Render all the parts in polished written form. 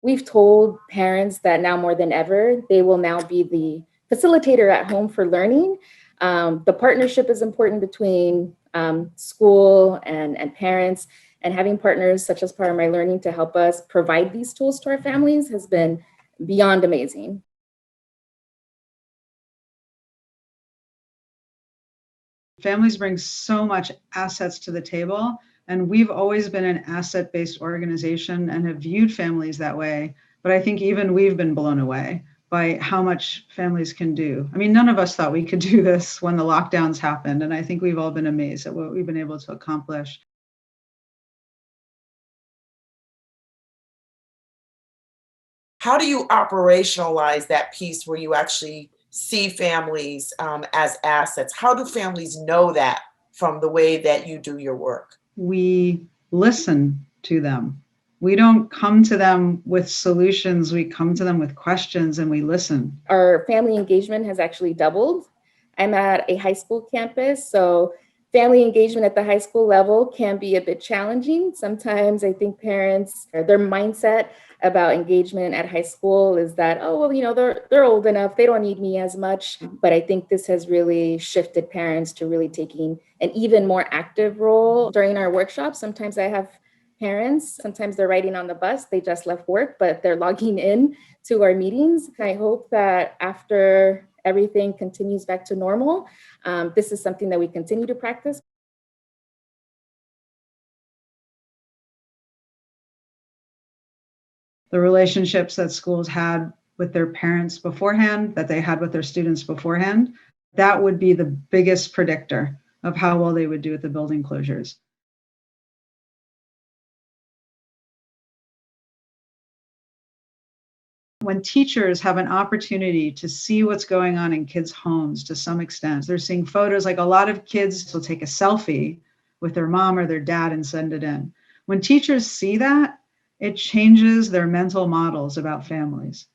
We've told parents that now more than ever, they will now be the facilitator at home for learning. The partnership is important between school and parents, and having partners such as PowerMyLearning to help us provide these tools to our families has been beyond amazing. Families bring so much assets to the table, and we've always been an asset-based organization and have viewed families that way. But I think even we've been blown away by how much families can do. I mean, none of us thought we could do this when the lockdowns happened, and I think we've all been amazed at what we've been able to accomplish. How do you operationalize that piece where you actually see families as assets? How do families know that from the way that you do your work? We listen to them. We don't come to them with solutions. We come to them with questions and we listen. Our family engagement has actually doubled. I'm at a high school campus, so family engagement at the high school level can be a bit challenging. Sometimes I think parents, their mindset about engagement at high school is that, oh, well, you know, they're old enough, they don't need me as much. But I think this has really shifted parents to really taking an even more active role during our workshops. Sometimes I have parents, sometimes they're riding on the bus, they just left work, but they're logging in to our meetings. I hope that after everything continues back to normal, this is something that we continue to practice. The relationships that schools had with their parents beforehand, that they had with their students beforehand, that would be the biggest predictor of how well they would do at the building closures. When teachers have an opportunity to see what's going on in kids' homes to some extent, they're seeing photos, like a lot of kids will take a selfie with their mom or their dad and send it in. When teachers see that, it changes their mental models about families.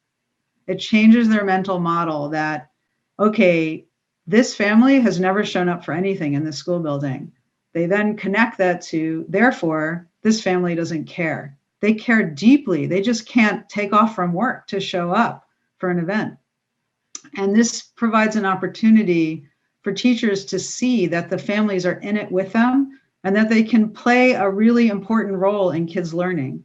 It changes their mental model that, okay, this family has never shown up for anything in the school building. They then connect that to, therefore, this family doesn't care. They care deeply. They just can't take off from work to show up for an event. And this provides an opportunity for teachers to see that the families are in it with them and that they can play a really important role in kids' learning.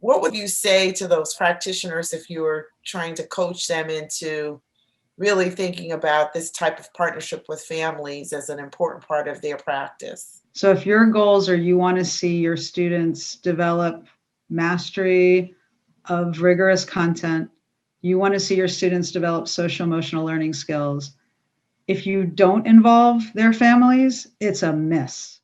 What would you say to those practitioners if you were trying to coach them into really thinking about this type of partnership with families as an important part of their practice? So if your goals are you want to see your students develop mastery of rigorous content, you want to see your students develop social emotional learning skills, if you don't involve their families, it's a miss.